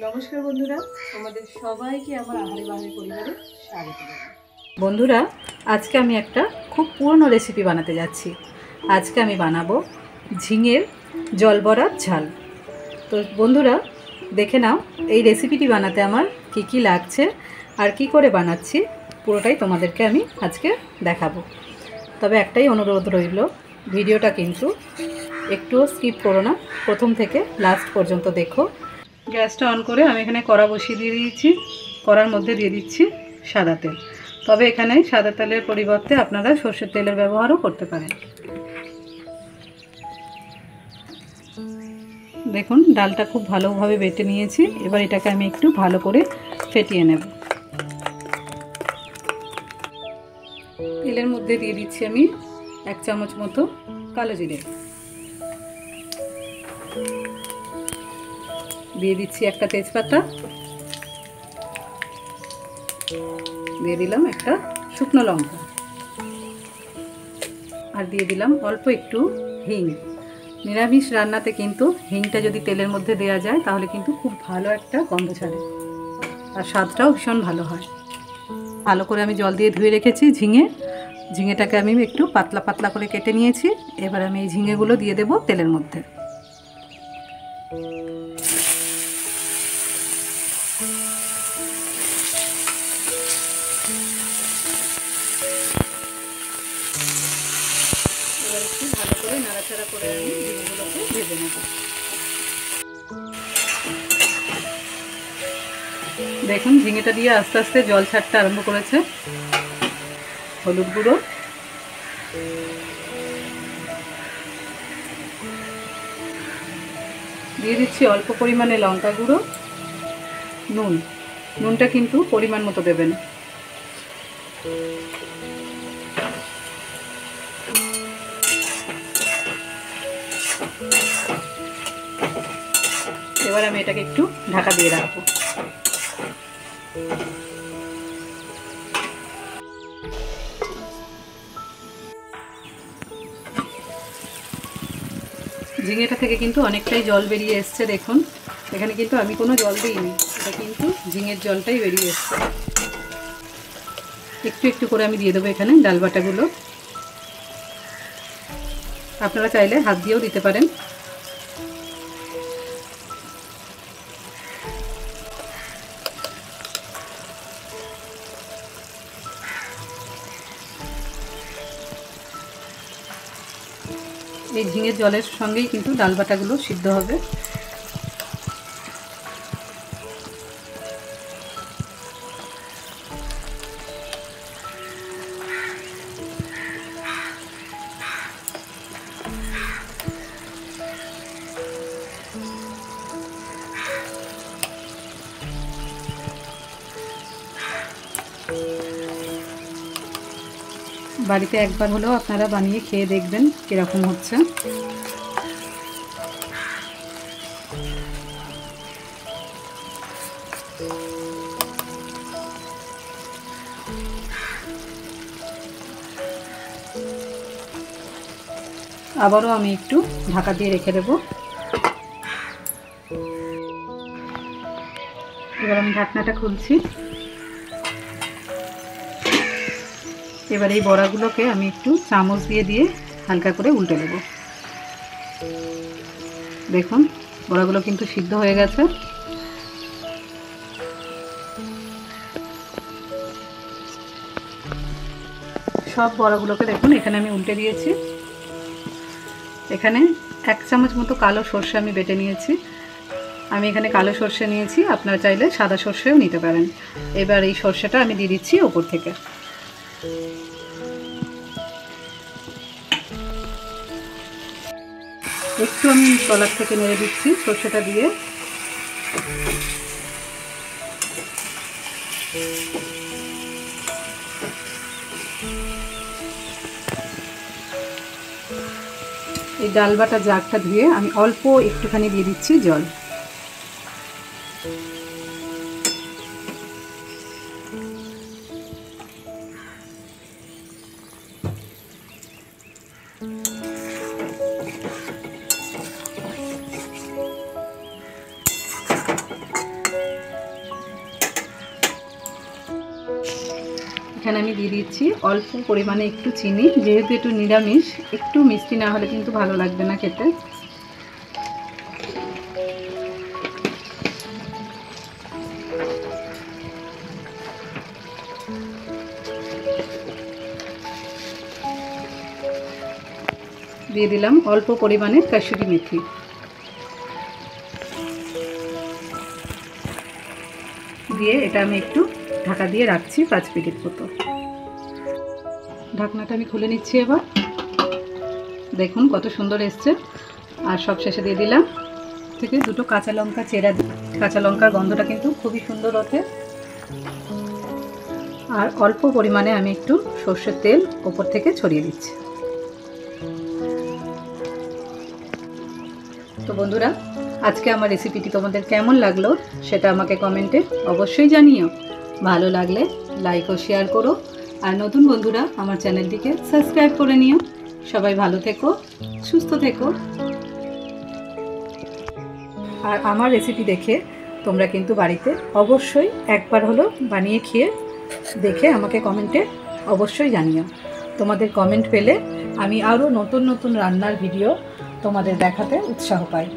নমস্কার বন্ধুরা, আমাদের সবাইকে আমার আহারে বাহারে পরিবারে স্বাগত জানাই। বন্ধুরা, আজকে আমি একটা খুব পুরনো রেসিপি বানাতে যাচ্ছি। আজকে আমি বানাবো ঝিঙের জলবড়ার ঝাল। তো বন্ধুরা, দেখে নাও এই রেসিপিটি বানাতে আমার কি কি লাগছে আর কি করে বানাচ্ছি, পুরোটাই তোমাদেরকে আমি আজকে দেখাবো। তবে একটাই অনুরোধ রইল, ভিডিওটা কিন্তু একটুও স্কিপ করো না, প্রথম থেকে লাস্ট পর্যন্ত দেখো। গ্যাসটা অন করে আমি এখানে কড়া বসিয়ে দিয়ে দিয়েছি। কড়ার মধ্যে দিয়ে দিচ্ছি সাদা তেল। তবে এখানে সাদা তেলের পরিবর্তে আপনারা সর্ষের তেলের ব্যবহারও করতে পারেন। দেখুন, ডালটা খুব ভালোভাবে বেটে নিয়েছি। এবার এটাকে আমি একটু ভালো করে ফেটিয়ে নেব। তেলের মধ্যে দিয়ে দিচ্ছি আমি 1 চামচ মতো কালো জিরে, দিয়ে দিচ্ছি একটা তেজপাতা, দিয়ে দিলাম একটা শুকনো লঙ্কা, আর দিয়ে দিলাম অল্প একটু হিং। নিরামিষ রান্নাতে কিন্তু হিংটা যদি তেলের মধ্যে দেওয়া যায় তাহলে কিন্তু খুব ভালো একটা গন্ধ ছাড়ে, আর স্বাদটাও ভীষণ ভালো হয়। ভালো করে আমি জল দিয়ে ধুয়ে রেখেছি ঝিঙেটাকে আমি একটু পাতলা পাতলা করে কেটে নিয়েছি। এবার আমি এই ঝিঙেগুলো দিয়ে দেব তেলের মধ্যে। এবার একটু ভালো করে নাড়াচাড়া করে আমি ঝিঙেগুলোকে ভেজে নেব। দেখুন, ঝিঙেটা দিয়ে আস্তে আস্তে জল ছাড়তে আরম্ভ করেছে। হলুদ গুঁড়ো, দিয়ে দিচ্ছি অল্প পরিমাণে লঙ্কা গুঁড়ো, নুনটা কিন্তু পরিমাণ মতো দেবেন। এবার আমি এটাকে একটু ঢাকা দিয়ে রাখবো। ঝিঙেটা থেকে কিন্তু অনেকটাই জল বেরিয়ে এসছে। দেখুন, এখানে কিন্তু আমি কোনো জল দিইনি, এটা কিন্তু ঝিঙের জলটাই বেরিয়ে এসছে। একটু একটু করে আমি দিয়ে দেবো এখানে ডাল বাটাগুলো। আপনারা চাইলে হাত দিয়েও দিতে পারেন। এই ঝিঙের জলের সঙ্গেই কিন্তু ডাল বাটাগুলো সিদ্ধ হবে। বাড়িতে একবার হলেও আপনারা বানিয়ে খেয়ে দেখবেন কীরকম হচ্ছে। আবারও আমি একটু ঢাকা দিয়ে রেখে দেব। এবার আমি ঢাকনাটা খুলছি। এবার এই বড়াগুলোকে আমি একটু চামচ দিয়ে হালকা করে উল্টে দেব। দেখুন, বড়াগুলো কিন্তু সিদ্ধ হয়ে গেছে। সব বড়াগুলোকে দেখুন এখানে আমি উল্টে দিয়েছি। এখানে 1 চামচ মতো কালো সর্ষে আমি বেটে নিয়েছি। আমি এখানে কালো সর্ষে নিয়েছি, আপনারা চাইলে সাদা সর্ষেও নিতে পারেন। এবার এই সর্ষেটা আমি দিয়ে দিচ্ছি ওপর থেকে। একটু আমি তলার থেকে নেড়ে দিচ্ছি সর্ষেটা দিয়ে। এই ডাল বাটা জাগটা ধুয়ে আমি অল্প একটুখানি দিয়ে দিচ্ছি জল। এখানে আমি দিয়ে দিচ্ছি অল্প পরিমাণে একটু চিনি, যেহেতু একটু নিরামিষ, একটু মিষ্টি না হলে কিন্তু ভালো লাগবে না খেতে। দিয়ে দিলাম অল্প পরিমাণে কাসুরি মেথি। দিয়ে এটা আমি একটু ঢাকা দিয়ে রাখছি 5 মিনিট মতো। ঢাকনাটা আমি খুলে নিচ্ছি এবার। দেখুন কত সুন্দর এসছে। আর সব শেষে দিয়ে দিলাম থেকে 2টো কাঁচা লঙ্কা চেরা। কাঁচা লঙ্কার গন্ধটা কিন্তু খুবই সুন্দর ওঠে। আর অল্প পরিমাণে আমি একটু সর্ষের তেল ওপর থেকে ছড়িয়ে দিচ্ছি। তো বন্ধুরা, আজকে আমার রেসিপিটি তোমাদের কেমন লাগলো সেটা আমাকে কমেন্টে অবশ্যই জানিও। ভালো লাগলে লাইক ও শেয়ার করো। আর নতুন বন্ধুরা আমার চ্যানেলটিকে সাবস্ক্রাইব করে নিও। সবাই ভালো থেকো, সুস্থ থেকো। আর আমার রেসিপি দেখে তোমরা কিন্তু বাড়িতে অবশ্যই একবার হলো বানিয়ে খেয়ে দেখে আমাকে কমেন্টে অবশ্যই জানিও। তোমাদের কমেন্ট পেলে আমি আরও নতুন নতুন রান্নার ভিডিও তোমাদের দেখাতে উৎসাহ পাই।